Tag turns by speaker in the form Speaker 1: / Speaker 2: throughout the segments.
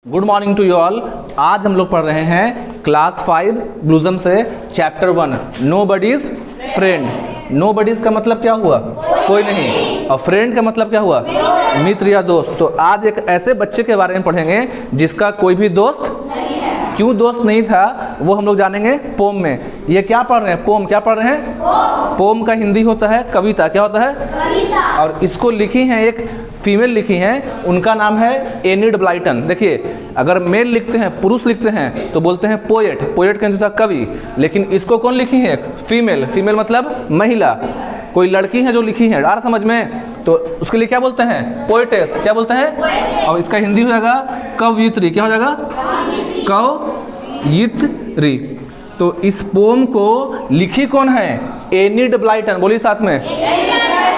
Speaker 1: Good morning to you all. आज हम लोग पढ़ रहे हैं क्लास 5 ब्लूजम से चैप्टर 1 नोबडीज फ्रेंड। नोबडीज का मतलब क्या हुआ? कोई नहीं। और फ्रेंड का मतलब क्या हुआ? मित्र या दोस्त। तो आज एक ऐसे बच्चे के बारे में पढ़ेंगे जिसका कोई भी दोस्त क्यों दोस्त नहीं था वो हम लोग जानेंगे पोम में। ये क्या पढ़ रहे हैं? पोम। क्या पढ़ रहे हैं? पोम का हिंदी होता है कविता। क्या होता है? कविता। और इसको लिखी हैं एक फीमेल लिखी हैं, उनका नाम है एनिड ब्लाइटन। देखिए, अगर मेल लिखते हैं, पुरुष लिखते हैं तो बोलते हैं पोएट। पोएट का मतलब कवि। लेकिन इसको कौन लिखी है? फीमेल। फीमेल मतलब महिला। कोई लड़की है जो लिखी है, आ रहा समझ में? तो उसके लिए क्या बोलते हैं? पोएटेस। क्या बोलते हैं? और इसका हिंदी हो जाएगा कवयित्री। क्या हो जाएगा? कवयित्री। तो इस पोम को लिखी कौन है? Enid Blyton. बोलिए साथ में,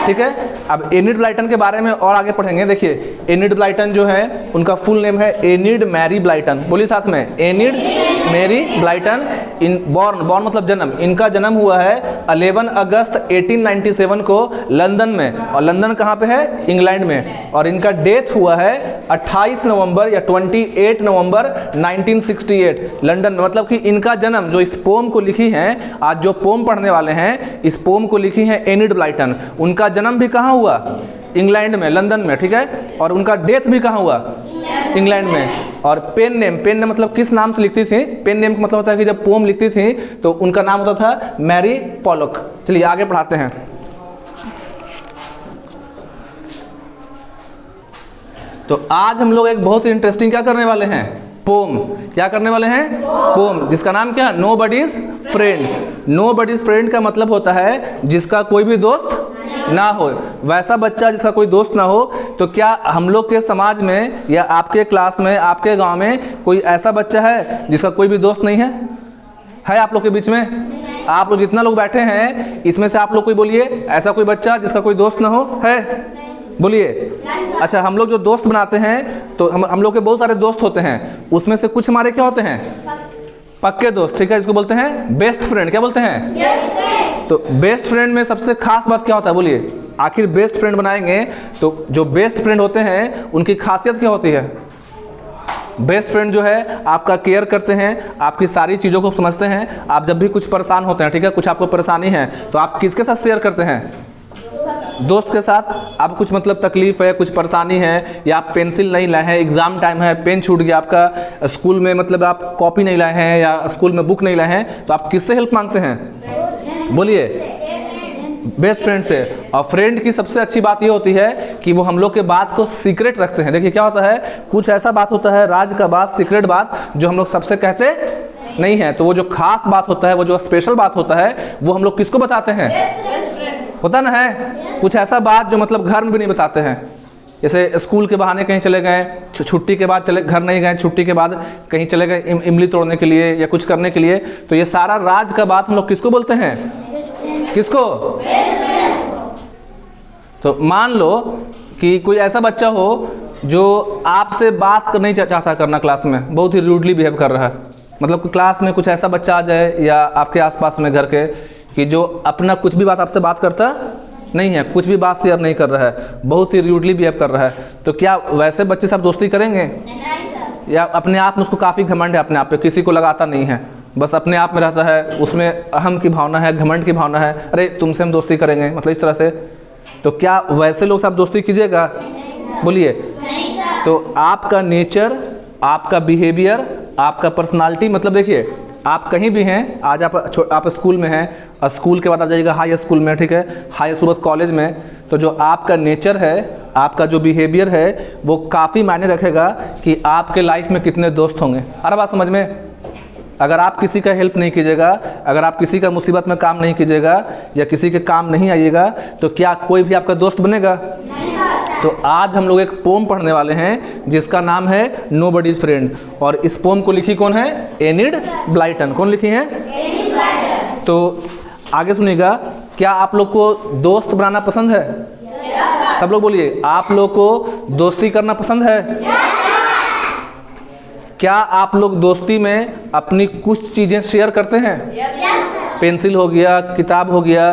Speaker 1: ठीक है। अब एनिड ब्लाइटन के बारे में और आगे पढ़ेंगे। देखिए, एनिड ब्लाइटन जो है उनका फुल नेम है एनिड मैरी ब्लाइटन। बोलिए साथ में, एनिड मैरी ब्लाइटन। बॉर्न मतलब जन्म। इनका जन्म हुआ है 11 अगस्त 1897 को लंदन में। और लंदन कहाँ पे है? इंग्लैंड में। और इनका डेथ हुआ है 28 नवंबर या 28 नवंबर 1968 लंदन में। मतलब कि इनका जन्म जो इस पोम को लिखी है, आज जो पोम पढ़ने वाले हैं, इस पोम को लिखी है एनिड ब्लाइटन। उनका जन्म भी कहाँ हुआ? इंग्लैंड में, लंदन में, ठीक है। और उनका डेथ भी कहाँ हुआ? इंग्लैंड में। और पेन नेम मतलब किस नाम से लिखती थी? पेन नेम का मतलब होता है कि जब पोम लिखती थी तो उनका नाम होता था मैरी पॉलक। चलिए आगे पढ़ाते हैं। तो आज हम लोग एक बहुत ही इंटरेस्टिंग क्या करने वाले हैं? पोम। क्या करने वाले हैं? पोम, जिसका नाम क्या है? Nobody's friend. नोबडीज फ्रेंड का मतलब होता है जिसका कोई भी दोस्त ना हो। वैसा बच्चा जिसका कोई दोस्त ना हो। तो क्या हम लोग के समाज में या आपके क्लास में, आपके गांव में कोई ऐसा बच्चा है जिसका कोई भी दोस्त नहीं है? है आप लोग के बीच में? आप लोग जितना लोग बैठे हैं इसमें से आप लोग कोई बोलिए ऐसा कोई बच्चा जिसका कोई दोस्त ना हो। है? बोलिए। अच्छा, हम लोग जो दोस्त बनाते हैं तो हम लोग के बहुत सारे दोस्त होते हैं। उसमें से कुछ हमारे क्या होते हैं? पक्के दोस्त, ठीक है। इसको बोलते हैं बेस्ट फ्रेंड। क्या बोलते हैं? तो बेस्ट फ्रेंड में सबसे खास बात क्या होता है? बोलिए। आखिर बेस्ट फ्रेंड बनाएंगे तो जो बेस्ट फ्रेंड होते हैं उनकी खासियत क्या होती है? बेस्ट फ्रेंड जो है आपका केयर करते हैं, आपकी सारी चीज़ों को समझते हैं। आप जब भी कुछ परेशान होते हैं, ठीक है, कुछ आपको परेशानी है तो आप किसके साथ शेयर करते हैं? दोस्त के साथ। आप कुछ मतलब तकलीफ है, कुछ परेशानी है, या आप पेंसिल नहीं लाए हैं, एग्जाम टाइम है, पेन छूट गया आपका, स्कूल में मतलब आप कॉपी नहीं लाए हैं या स्कूल में बुक नहीं लाए हैं, तो आप किससे हेल्प मांगते हैं? बोलिए। बेस्ट फ्रेंड से। और फ्रेंड की सबसे अच्छी बात ये होती है कि वो हम लोग के बात को सीक्रेट रखते हैं। देखिए क्या होता है, कुछ ऐसा बात होता है, राज का बात, सीक्रेट बात, जो हम लोग सबसे कहते नहीं है। तो वो जो खास बात होता है, वो जो स्पेशल बात होता है, वो हम लोग किसको बताते हैं? होता ना है कुछ ऐसा बात जो मतलब घर में भी नहीं बताते हैं। जैसे स्कूल के बहाने कहीं चले गए, छुट्टी के बाद चले, घर नहीं गए, छुट्टी के बाद कहीं चले गए इमली तोड़ने के लिए या कुछ करने के लिए, तो ये सारा राज का बात हम लोग किसको बोलते हैं? किसको? तो मान लो कि कोई ऐसा बच्चा हो जो आपसे बात नहीं चाहता करना क्लास में, बहुत ही रूडली बिहेव कर रहा है। मतलब क्लास में कुछ ऐसा बच्चा आ जाए या आपके आसपास में घर के कि जो अपना कुछ भी बात आपसे बात करता नहीं है, कुछ भी बात शेयर नहीं कर रहा है, बहुत ही रूडली बिहेव कर रहा है, तो क्या वैसे बच्चे से आप दोस्ती करेंगे? या अपने आप में उसको काफ़ी घमंड है, अपने आप पे किसी को लगाता नहीं है, बस अपने आप में रहता है, उसमें अहम की भावना है, घमंड की भावना है, अरे तुमसे हम दोस्ती करेंगे, मतलब इस तरह से, तो क्या वैसे लोग से आप दोस्ती कीजिएगा? बोलिए। तो आपका नेचर, आपका बिहेवियर, आपका पर्सनालिटी, मतलब देखिए आप कहीं भी हैं, आज आप स्कूल में हैं, स्कूल के बाद आप जाइएगा हाई स्कूल में, ठीक है, हाई स्कूल कॉलेज में, तो जो आपका नेचर है, आपका जो बिहेवियर है, वो काफ़ी मायने रखेगा कि आपके लाइफ में कितने दोस्त होंगे। अरे बात समझ में? अगर आप किसी का हेल्प नहीं कीजिएगा, अगर आप किसी का मुसीबत में काम नहीं कीजिएगा या किसी के काम नहीं आइएगा, तो क्या कोई भी आपका दोस्त बनेगा? तो आज हम लोग एक पोम पढ़ने वाले हैं जिसका नाम है नोबडीज फ्रेंड। और इस पोम को लिखी कौन है? Enid Blyton. कौन लिखी है? Enid Blyton. तो आगे सुनिएगा, क्या आप लोग को दोस्त बनाना पसंद है? सब लोग बोलिए। आप लोग को दोस्ती करना पसंद है? क्या आप लोग दोस्ती में अपनी कुछ चीज़ें शेयर करते हैं? पेंसिल हो गया, किताब हो गया,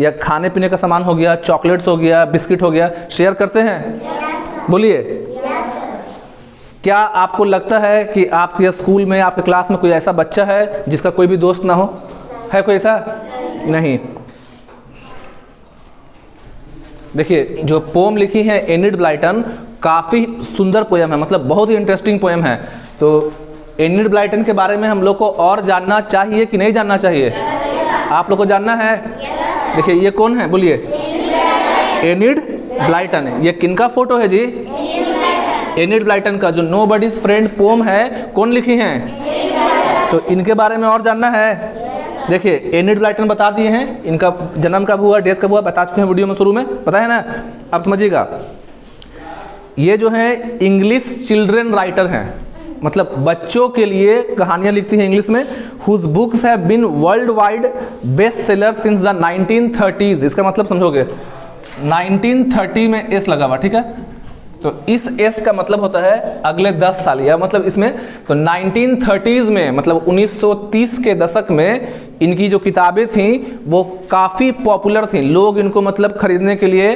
Speaker 1: या खाने पीने का सामान हो गया, चॉकलेट्स हो गया, बिस्किट हो गया, शेयर करते हैं? बोलिए। क्या आपको लगता है कि आपके स्कूल में, आपके क्लास में कोई ऐसा बच्चा है जिसका कोई भी दोस्त ना हो? है कोई ऐसा? नहीं। देखिए, जो पोम लिखी है एनिड ब्लाइटन, काफ़ी सुंदर पोयम है, मतलब बहुत ही इंटरेस्टिंग पोयम है। तो एनिड ब्लाइटन के बारे में हम लोग को और जानना चाहिए कि नहीं जानना चाहिए? आप लोग को जानना है। देखिए, ये कौन है बोलिए? Enid Blyton. ये किनका फोटो है जी? एनिड ब्लाइटन का। जो नोबडीज फ्रेंड पोम है, कौन लिखी है? तो इनके बारे में और जानना है। देखिए, एनिड ब्लाइटन बता दिए हैं, इनका जन्म कब हुआ, डेथ कब हुआ, बता चुके हैं वीडियो में शुरू में, पता है ना? अब समझिएगा, ये जो है इंग्लिश चिल्ड्रन राइटर हैं, मतलब बच्चों के लिए कहानियां लिखती हैं इंग्लिश में। Whose books have been world wide best seller since the 1930s। इसका मतलब समझोगे, 1930 में एस लगा हुआ, ठीक है? तो इस एस का मतलब होता है अगले 10 साल, या मतलब इसमें तो 1930s में, मतलब 1930 के दशक में इनकी जो किताबें थीं वो काफ़ी पॉपुलर थीं। लोग इनको मतलब खरीदने के लिए,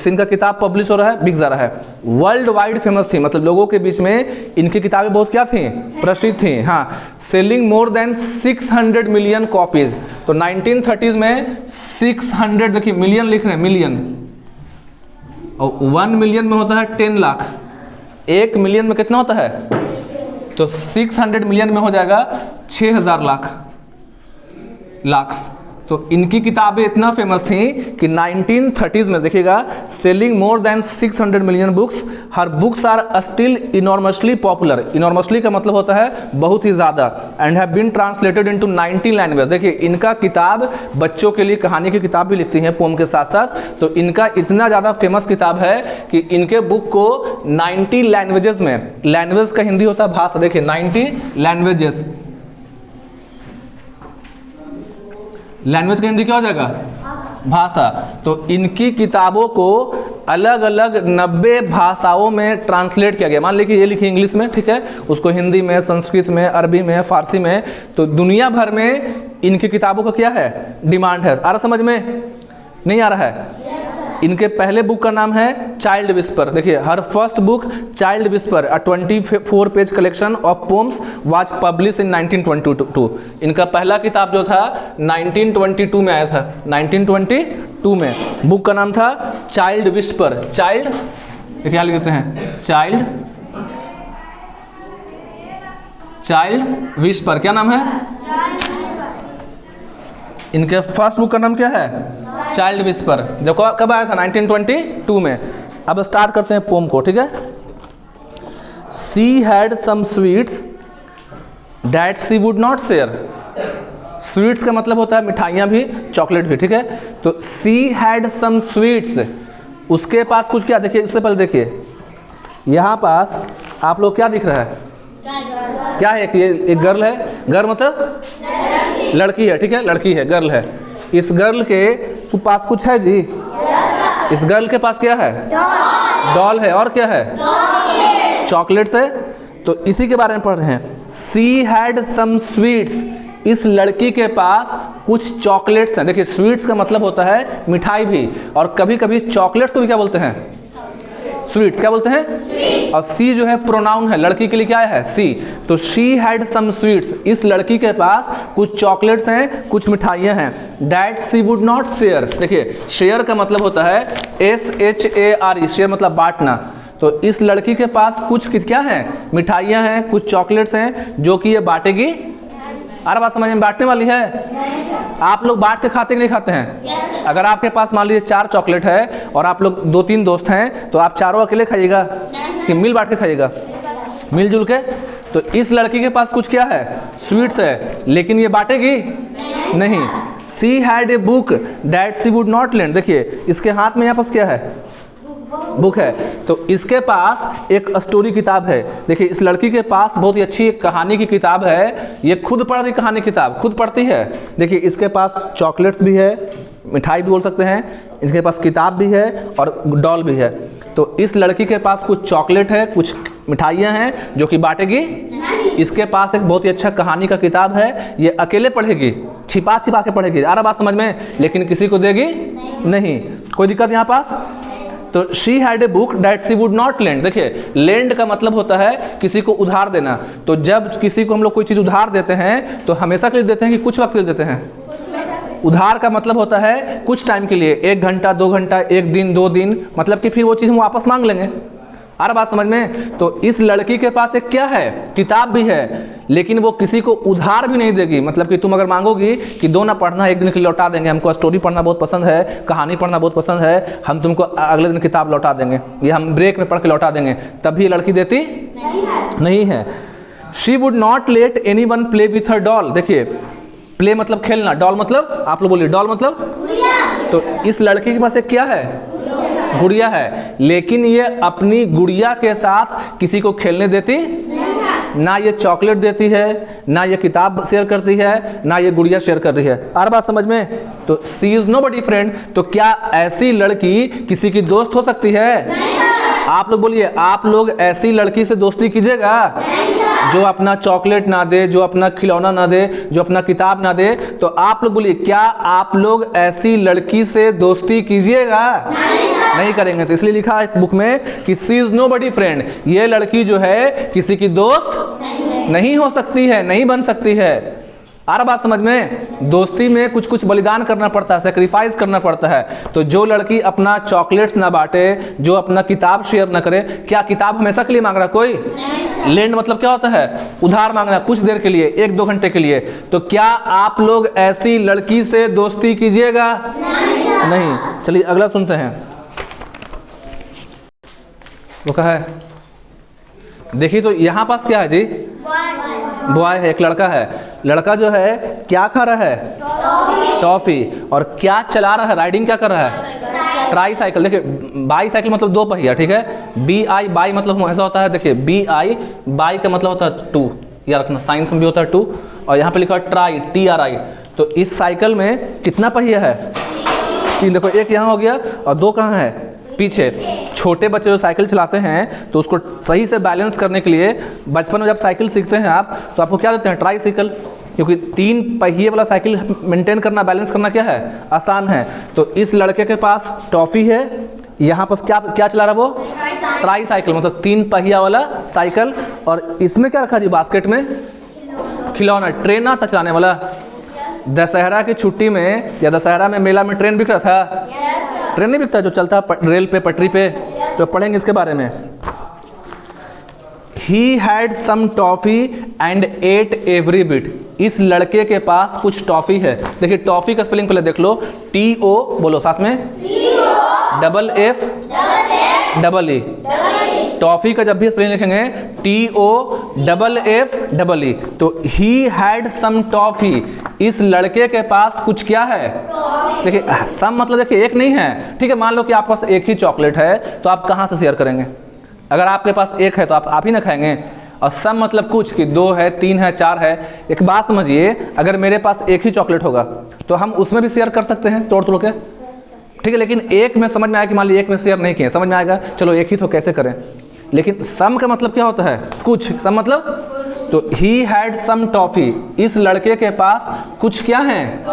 Speaker 1: इनका किताब पब्लिश हो रहा है, बिक जा रहा है, वर्ल्ड वाइड फेमस थी, मतलब लोगों के बीच में इनकी किताबें बहुत क्या थी? प्रसिद्ध थी। हाँ, selling more than 600 million copies. तो 1930s में 600, देखिए मिलियन लिख रहे हैं, मिलियन, और 1 मिलियन में होता है 10 लाख। 1 मिलियन में कितना होता है? तो 600 मिलियन में हो जाएगा 6000 लाख। तो इनकी किताबें इतना फेमस थी कि 1930s में देखिएगा, selling more than 600 million books. Her books are still enormously popular. Enormously का मतलब होता है बहुत ही ज़्यादा। And have been translated into 19 language. देखिए, इनका किताब, बच्चों के लिए कहानी की किताब भी लिखती हैं पोम के साथ साथ, तो इनका इतना ज़्यादा फेमस किताब है कि इनके बुक को 90 लैंग्वेजेस में, लैंग्वेज का हिंदी होता है भाषा, देखिए 90 लैंग्वेजेस, लैंग्वेज का हिंदी क्या हो जाएगा? भाषा। तो इनकी किताबों को अलग अलग 90 भाषाओं में ट्रांसलेट किया गया। मान लीजिए ये लिखी इंग्लिश में, ठीक है, उसको हिंदी में, संस्कृत में, अरबी में, फारसी में, तो दुनिया भर में इनकी किताबों का क्या है? डिमांड है। आ रहा समझ में? नहीं आ रहा है? इनके पहले बुक का नाम है चाइल्ड विस्पर। देखिए, her first book child whisper, a 24 page collection of poems was publish in 1922। इनका पहला किताब जो था 1922 में आया था, 1922 में। बुक का नाम था चाइल्ड विस्पर। चाइल्ड, देखिए क्या लिखते हैं? Child whisper. क्या नाम है? इनके फर्स्ट बुक का नाम क्या है? Child whisper. जब कब आया था? 1922 में। अब स्टार्ट करते हैं पोम को, ठीक है? She had some sweets that she would not share. Sweets का मतलब होता है मिठाइयाँ भी, चॉकलेट भी, ठीक है? तो सी हैड सम स्वीट्स, उसके पास कुछ क्या? देखिए, इससे पहले देखिए, यहाँ पास आप लोग क्या दिख रहा है? क्या है? कि ये एक गर्ल है। गर्ल मतलब लड़की है, ठीक है, लड़की है, गर्ल है। इस गर्ल के पास कुछ है जी? इस गर्ल के पास क्या है? डॉल है। और क्या है? चॉकलेट्स है। तो इसी के बारे में पढ़ रहे हैं। सी हैड सम स्वीट्स, इस लड़की के पास कुछ चॉकलेट्स हैं। देखिए, स्वीट्स का मतलब होता है मिठाई भी, और कभी कभी चॉकलेट्स को भी क्या बोलते हैं? स्वीट्स। क्या बोलते हैं? और सी जो है प्रोनाउन है, लड़की के लिए क्या है? सी। तो शी हैड सम स्वीट्स, इस लड़की के पास कुछ चॉकलेट्स हैं, कुछ मिठाइयाँ हैं। That C would not share. देखिए, शेयर का मतलब होता है SHARE, शेयर मतलब बांटना। तो इस लड़की के पास कुछ क्या है? मिठाइयाँ हैं, कुछ चॉकलेट्स हैं, जो कि ये बांटेगी। अरे बात समझ में? बांटने वाली है। आप लोग बांट के खाते कि नहीं खाते हैं? अगर आपके पास मान लीजिए 4 चॉकलेट है और आप लोग 2-3 दोस्त हैं, तो आप चारों अकेले खाइएगा कि मिल बांट के खाइएगा? मिलजुल के। तो इस लड़की के पास कुछ क्या है? स्वीट्स है, लेकिन ये बांटेगी नहीं। She had a book that she would not lend. देखिए, इसके हाथ में यहाँ पास क्या है? बुक है। तो इसके पास एक स्टोरी किताब है। देखिए, इस लड़की के पास बहुत ही अच्छी एक कहानी की किताब है। ये खुद पढ़ रही कहानी किताब, खुद पढ़ती है। देखिए, इसके पास चॉकलेट्स भी है, मिठाई भी बोल सकते हैं, इसके पास किताब भी है और डॉल भी है। तो इस लड़की के पास कुछ चॉकलेट है, कुछ मिठाइयाँ हैं, जो कि बांटेगी। इसके पास एक बहुत ही अच्छा कहानी का किताब है, ये अकेले पढ़ेगी, छिपा के पढ़ेगी। आ रहा बात समझ में? लेकिन किसी को देगी नहीं। कोई दिक्कत यहाँ पास? तो तो she had a book that she would not lend. देखिए लेंड का मतलब होता है किसी को उधार देना। तो जब किसी को हम लोग कोई चीज़ उधार देते हैं तो हमेशा के लिए देते हैं कि कुछ वक्त के लिए देते हैं? उधार का मतलब होता है कुछ टाइम के लिए, 1 घंटा 2 घंटा, 1 दिन 2 दिन, मतलब कि फिर वो चीज़ हम वापस मांग लेंगे। आ रहा बात समझ में? तो इस लड़की के पास एक क्या है, किताब भी है, लेकिन वो किसी को उधार भी नहीं देगी। मतलब कि तुम अगर मांगोगी कि दो ना पढ़ना, 1 दिन के लिए लौटा देंगे, हमको स्टोरी पढ़ना बहुत पसंद है, कहानी पढ़ना बहुत पसंद है, हम तुमको अगले दिन किताब लौटा देंगे, ये हम ब्रेक में पढ़ के लौटा देंगे, तब भी लड़की देती नहीं है। She would not let any one play with her doll. देखिए प्ले मतलब खेलना, डॉल मतलब, आप लोग बोलिए डॉल मतलब, तो इस लड़की के पास एक क्या है, गुड़िया है, लेकिन ये अपनी गुड़िया के साथ किसी को खेलने देती ना, ये चॉकलेट देती है, ना ये किताब शेयर करती है, ना ये गुड़िया शेयर कर रही है। और बात समझ में? तो सी इज नोबडी फ्रेंड। तो क्या ऐसी लड़की किसी की दोस्त हो सकती है? आप लोग बोलिए, आप लोग ऐसी लड़की से दोस्ती कीजिएगा जो अपना चॉकलेट ना दे, जो अपना खिलौना ना दे, जो अपना किताब ना दे? तो आप लोग बोलिए, क्या आप लोग ऐसी लड़की से दोस्ती कीजिएगा? नहीं करेंगे। तो इसलिए लिखा है बुक में कि सी इज नोबडी फ्रेंड। ये लड़की जो है किसी की दोस्त नहीं हो सकती है, नहीं बन सकती है। आ रहा बात समझ में? दोस्ती में कुछ कुछ बलिदान करना पड़ता है, सेक्रीफाइस करना पड़ता है। तो जो लड़की अपना चॉकलेट्स ना बांटे, जो अपना किताब शेयर ना करे, क्या किताब हमेशा के लिए मांग रहा कोई? लेंड मतलब क्या होता है, उधार मांगना, कुछ देर के लिए, 1-2 घंटे के लिए। तो क्या आप लोग ऐसी लड़की से दोस्ती कीजिएगा? नहीं। चलिए अगला सुनते हैं। वो कहा है, देखिए तो यहाँ पास क्या है जी, बॉय है, एक लड़का है। लड़का जो है क्या खा रहा है, टॉफी, और क्या चला रहा है, राइडिंग क्या कर रहा है, ट्राई साइकिल। देखिए बाई साइकिल मतलब 2 पहिया, ठीक है। बी आई बाई मतलब ऐसा होता है, देखिए बी आई बाई का मतलब होता है 2, याद रखना, साइंस में भी होता है 2, और यहाँ पे लिखा है ट्राई, TRI। तो इस साइकिल में कितना पहिया है, 3। देखो एक यहाँ हो गया और 2 कहाँ है, पीछे। छोटे बच्चे जो साइकिल चलाते हैं तो उसको सही से बैलेंस करने के लिए बचपन में जब साइकिल सीखते हैं आप, तो आपको क्या देते हैं, ट्राई साइकिल, क्योंकि 3 पहिए वाला साइकिल मेंटेन करना, बैलेंस करना क्या है, आसान है। तो इस लड़के के पास टॉफी है, यहाँ पर क्या चला रहा है वो, ट्राई साइकिल, मतलब 3 पहिया वाला साइकिल, और इसमें क्या रखा जी, बास्केट में खिलौना, ट्रेन आता चलाने वाला। दशहरा की छुट्टी में या दशहरा में मेला में ट्रेन बिक रहा था? ट्रेन नहीं बिकता जो चलता रेल पे, पटरी पे। तो पढ़ेंगे इसके बारे में। He had some toffee and ate every bit। इस लड़के के पास कुछ टॉफी है। देखिए टॉफी का स्पेलिंग पहले देख लो, TO बोलो साथ में, FFEE। टॉफी का जब भी स्पेलिंग लिखेंगे TOFFEE। तो he had some toffee, इस लड़के के पास कुछ क्या है, देखिए सम मतलब देखिए एक नहीं है, ठीक है। मान लो कि आपके पास एक ही चॉकलेट है, तो आप कहाँ से शेयर करेंगे? अगर आपके पास एक है तो आप ही ना खाएंगे। और सम मतलब कुछ, कि 2 है, 3 है, 4 है। एक बात समझिए, अगर मेरे पास एक ही चॉकलेट होगा तो हम उसमें भी शेयर कर सकते हैं तोड़ के, ठीक है। लेकिन एक में समझ में आया कि मान लीजिए एक में शेयर नहीं किए, समझ में आएगा, चलो एक ही तो कैसे करें। लेकिन सम का मतलब क्या होता है, कुछ, सम मतलब। तो ही हैड सम टॉफी, इस लड़के के पास कुछ क्या हैं,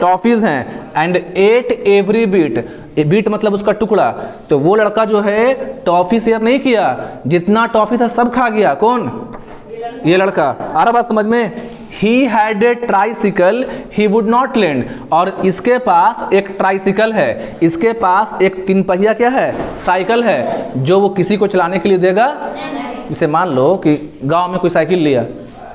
Speaker 1: टॉफीज हैं। And ate every bit, bit मतलब उसका टुकड़ा। तो वो लड़का जो है टॉफी शेयर नहीं किया, जितना टॉफी था सब खा गया। कौन? ये लड़का। आ रहा बात समझ में? He had a tricycle he would not lend. और इसके पास एक ट्राइसिकल है, इसके पास एक 3 पहिया क्या है, साइकिल है, जो वो किसी को चलाने के लिए देगा। जैसे मान लो कि गांव में कोई साइकिल लिया,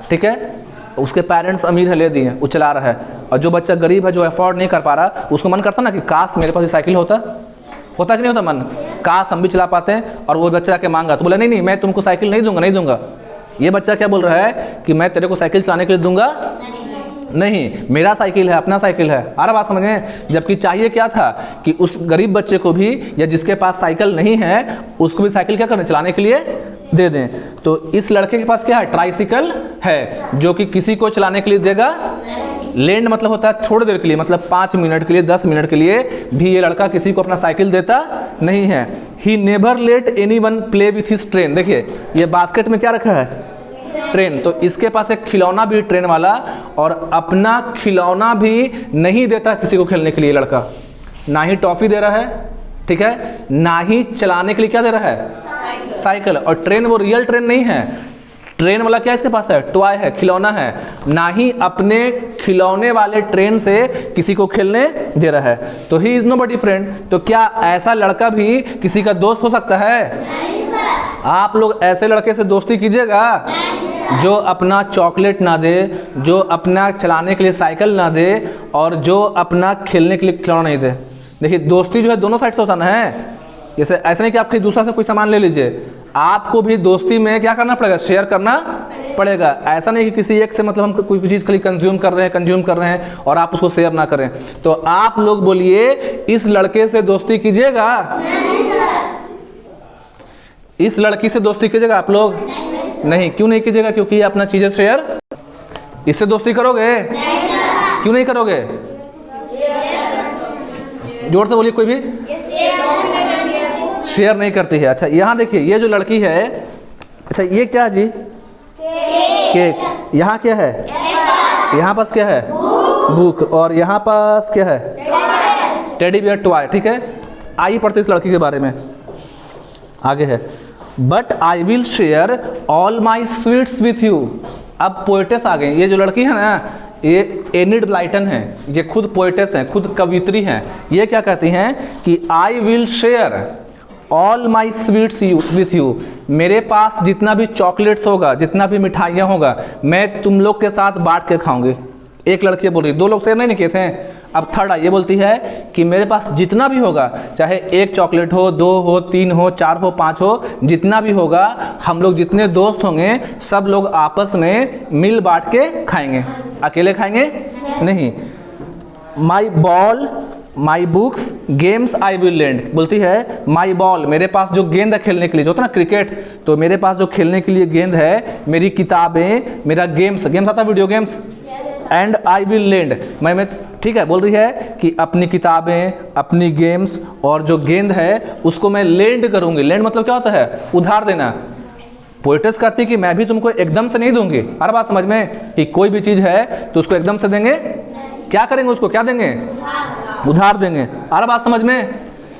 Speaker 1: ठीक है, उसके पेरेंट्स अमीर है, ले दिए, वो चला रहा है, और जो बच्चा गरीब है, जो अफोर्ड नहीं कर पा रहा, उसको मन करता ना कि काश मेरे पास साइकिल होता कि नहीं होता मन, काश हम भी चला पाते हैं। और वो बच्चा के मांगा तो बोला नहीं मैं तुमको साइकिल नहीं दूंगा। ये बच्चा क्या बोल रहा है कि मैं तेरे को साइकिल चलाने के लिए दूंगा नहीं, मेरा साइकिल है, अपना साइकिल है। आ रहा बात समझ में? जबकि चाहिए क्या था कि उस गरीब बच्चे को भी, या जिसके पास साइकिल नहीं है, उसको भी साइकिल क्या करना, चलाने के लिए दे दें। तो इस लड़के के पास क्या है, ट्राइसिकल है, जो कि किसी को चलाने के लिए देगा। लेंड मतलब होता है थोड़ी देर के लिए, मतलब 5 मिनट के लिए, 10 मिनट के लिए भी ये लड़का किसी को अपना साइकिल देता नहीं है। He never let any one play with his train. देखिए ये बास्केट में क्या रखा है, ट्रेन। तो इसके पास एक खिलौना भी ट्रेन वाला, और अपना खिलौना भी नहीं देता किसी को खेलने के लिए लड़का। ना ही टॉफी दे रहा है, ठीक है, ना ही चलाने के लिए क्या दे रहा है, साइकिल। और ट्रेन वो रियल ट्रेन नहीं है, ट्रेन वाला क्या इसके पास है, टॉय है, खिलौना है, ना ही अपने खिलौने वाले ट्रेन से किसी को खेलने दे रहा है। तो ही इज नोबडी फ्रेंड। तो क्या ऐसा लड़का भी किसी का दोस्त हो सकता है? नहीं सर। आप लोग ऐसे लड़के से दोस्ती कीजिएगा जो अपना चॉकलेट ना दे, जो अपना चलाने के लिए साइकिल ना दे, और जो अपना खेलने के लिए खिलौना नहीं दे। देखिए दोस्ती जो है दोनों साइड से होता ना है। जैसे ऐसा नहीं कि आप कहीं दूसरा से कोई सामान ले लीजिए, आपको भी दोस्ती में क्या करना पड़ेगा, शेयर करना पड़ेगा। ऐसा नहीं कि किसी एक से मतलब हम कोई चीज़ खाली कंज्यूम कर रहे हैं और आप उसको शेयर ना करें। तो आप लोग बोलिए इस लड़के से दोस्ती कीजिएगा? इस लड़की से दोस्ती कीजिएगा आप लोग? नहीं। क्यों नहीं कीजिएगा? क्योंकि ये अपना चीजें शेयर, इससे दोस्ती करोगे? क्यों नहीं करोगे? जोर से बोलिए कोई भी। शेयर नहीं करती है। अच्छा यहाँ देखिए, ये जो लड़की है, अच्छा ये क्या है जी? केक। यहाँ क्या है? यहाँ पास क्या है? बुक। और यहाँ पास क्या है? Teddy bear, toy. ठीक है, आइए पढ़ते इस लड़की के बारे में। आगे है, but I will share all my sweets with you. अब पोएटेस आ गए। ये जो लड़की है ना, ये एनिड ब्लाइटन है, ये खुद पोएटेस हैं, खुद कवित्री हैं। ये क्या कहती हैं कि I will share all my sweets with you. मेरे पास जितना भी चॉकलेट्स होगा, जितना भी मिठाइयाँ होगा, मैं तुम लोग के साथ बांट के खाऊंगी। एक लड़की बोल रही, दो लोग शेयर नहीं किए थे। अब थर्ड ये बोलती है कि मेरे पास जितना भी होगा, चाहे एक चॉकलेट हो, 2 हो, 3 हो, 4 हो, 5 हो, जितना भी होगा, हम लोग जितने दोस्त होंगे सब लोग आपस में मिल बांट के खाएंगे। अकेले खाएंगे नहीं। My ball, my books, games I will lend. बोलती है माई बॉल, मेरे पास जो गेंद है खेलने के लिए, जो होता है ना क्रिकेट, तो मेरे पास जो खेलने के लिए गेंद है, मेरी किताबें, मेरा गेम्स आता है video games, and I will lend, मैं ठीक है, बोल रही है कि अपनी किताबें, अपनी गेम्स और जो गेंद है उसको मैं लेंड करूंगी। लेंड मतलब क्या होता है? उधार देना। पोएटेस कहती कि मैं भी तुमको एकदम से नहीं दूंगी। हर बात समझ में कि कोई भी चीज़ है तो उसको एकदम से देंगे, क्या करेंगे उसको, क्या देंगे? उधार देंगे। हर बात समझ में।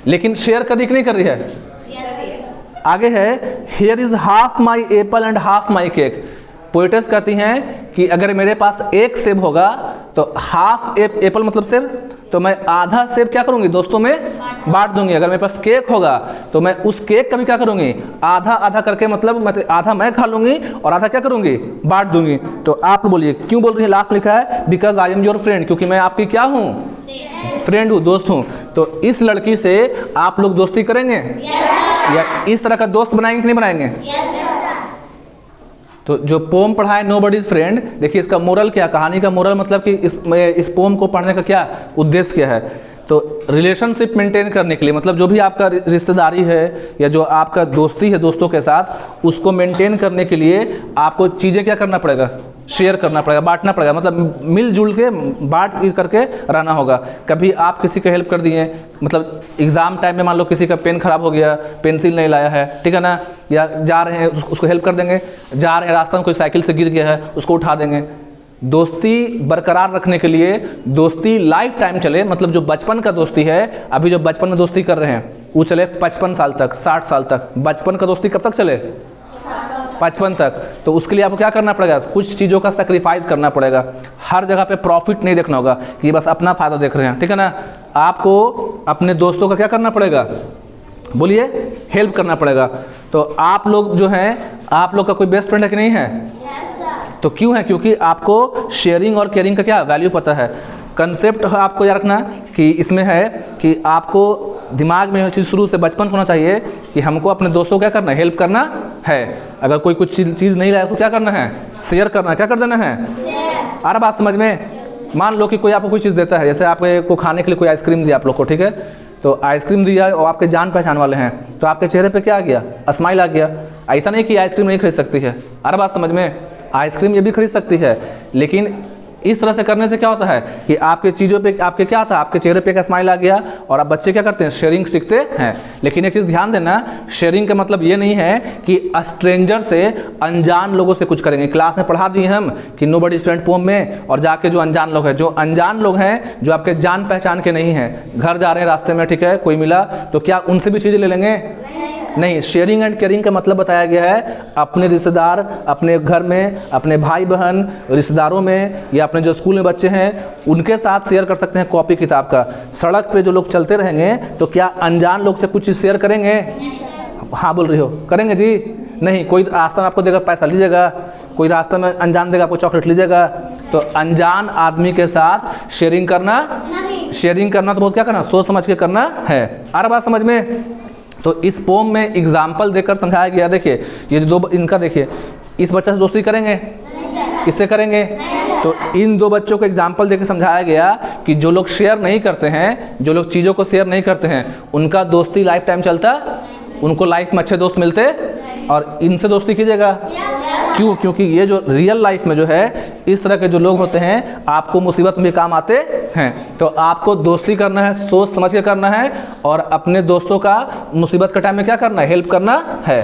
Speaker 1: लेकिन शेयर कभी नहीं कर रही है। आगे है, here is half my Apple and half my cake. Poetess कहती हैं कि अगर मेरे पास एक सेब होगा तो हाफ एप्पल मतलब सेब, तो मैं आधा सेब क्या करूंगी, दोस्तों में बांट दूंगी। अगर मेरे पास केक होगा तो मैं उस केक का भी क्या करूंगी, आधा आधा करके, मतलब आधा मैं खा लूंगी और आधा क्या करूंगी, बांट दूंगी। तो आप बोलिए क्यों बोल रही है? लास्ट लिखा है because I am your friend, क्योंकि मैं आपकी क्या हूँ, फ्रेंड हूँ, दोस्त हूँ। तो इस लड़की से आप लोग दोस्ती करेंगे या इस तरह का दोस्त बनाएंगे कि नहीं बनाएंगे? तो जो पोम पढ़ा है नो बडीज फ्रेंड, देखिए इसका मोरल क्या, कहानी का मोरल मतलब कि इस पोम को पढ़ने का क्या उद्देश्य क्या है। तो रिलेशनशिप मेंटेन करने के लिए, मतलब जो भी आपका रिश्तेदारी है या जो आपका दोस्ती है दोस्तों के साथ, उसको मेंटेन करने के लिए आपको चीज़ें क्या करना पड़ेगा, शेयर करना पड़ेगा, बांटना पड़ेगा। मतलब मिलजुल के बांट करके रहना होगा। कभी आप किसी का हेल्प कर दिए, मतलब एग्ज़ाम टाइम में मान लो किसी का पेन खराब हो गया, पेंसिल नहीं लाया है, ठीक है ना, या जा रहे हैं उसको हेल्प कर देंगे। जा रहे हैं रास्ता में कोई साइकिल से गिर गया है, उसको उठा देंगे। दोस्ती बरकरार रखने के लिए, दोस्ती लाइफ टाइम चले, मतलब जो बचपन का दोस्ती है, अभी जो बचपन में दोस्ती कर रहे हैं वो चले 55 साल तक, 60 साल तक। बचपन का दोस्ती कब तक चले? 55 तक। तो उसके लिए आपको क्या करना पड़ेगा, कुछ चीज़ों का सेक्रीफाइस करना पड़ेगा। हर जगह पे प्रॉफिट नहीं देखना होगा कि बस अपना फ़ायदा देख रहे हैं, ठीक है ना। आपको अपने दोस्तों का क्या करना पड़ेगा, बोलिए, हेल्प करना पड़ेगा। तो आप लोग जो हैं, आप लोग का कोई बेस्ट फ्रेंड है कि नहीं है? तो क्यों है? क्योंकि आपको शेयरिंग और केयरिंग का क्या वैल्यू पता है। कंसेप्ट है आपको याद रखना कि इसमें है कि आपको दिमाग में यह चीज़ शुरू से बचपन से होना चाहिए कि हमको अपने दोस्तों को क्या करना है, हेल्प करना है। अगर कोई कुछ चीज़ नहीं लाया तो क्या करना है, शेयर करना है। क्या कर देना है? आ रहा बात समझ में? मान लो कि कोई आपको कोई चीज़ देता है, जैसे आपको खाने के लिए कोई आइसक्रीम दिया आप लोग को, ठीक है, तो आइसक्रीम दिया और आपके जान पहचान वाले हैं, तो आपके चेहरे पे क्या आ गया, स्माइल आ गया। ऐसा नहीं कि आइसक्रीम नहीं खरीद सकती है। आ रहा बात समझ में? आइसक्रीम ये भी खरीद सकती है, लेकिन इस तरह से करने से क्या होता है कि आपके चीज़ों पे आपके क्या था, आपके चेहरे पे एक स्माइल आ गया और आप बच्चे क्या करते हैं, शेयरिंग सीखते हैं। लेकिन एक चीज़ ध्यान देना, शेयरिंग का मतलब ये नहीं है कि स्ट्रेंजर से, अनजान लोगों से कुछ करेंगे। क्लास में पढ़ा दिए हम कि नो बडी फ्रेंड पोम में, और जाके जो अनजान लोग हैं, जो अनजान लोग हैं, जो आपके जान पहचान के नहीं हैं, घर जा रहे हैं रास्ते में, ठीक है, कोई मिला तो क्या उनसे भी चीज़ें ले लेंगे? नहीं। शेयरिंग एंड केयरिंग का मतलब बताया गया है अपने रिश्तेदार, अपने घर में, अपने भाई बहन, रिश्तेदारों में, या अपने जो स्कूल में बच्चे हैं उनके साथ शेयर कर सकते हैं कॉपी किताब का। सड़क पे जो लोग चलते रहेंगे तो क्या अनजान लोग से कुछ चीज़ शेयर करेंगे? हाँ बोल रही हो, करेंगे जी? नहीं। कोई रास्ता में आपको देगा पैसा लीजिएगा, कोई रास्ता में अनजान देगा आपको चॉकलेट लीजिएगा। तो अनजान आदमी के साथ शेयरिंग करना तो बहुत क्या करना, सोच समझ के करना है। आ रहा बात समझ में? तो इस पोम में एग्जाम्पल देकर समझाया गया। देखिए ये दो, इनका देखिए, इस बच्चे से दोस्ती करेंगे, किससे करेंगे? तो इन दो बच्चों को एग्जाम्पल देकर समझाया गया कि जो लोग शेयर नहीं करते हैं, जो लोग चीज़ों को शेयर नहीं करते हैं, उनका दोस्ती लाइफ टाइम चलता, उनको लाइफ में अच्छे दोस्त मिलते, और इनसे दोस्ती कीजिएगा। क्यों? क्योंकि ये जो रियल लाइफ में जो है इस तरह के जो लोग होते हैं आपको मुसीबत में भी काम आते हैं। तो आपको दोस्ती करना है, सोच समझ के करना है, और अपने दोस्तों का मुसीबत के टाइम में क्या करना है, हेल्प करना है।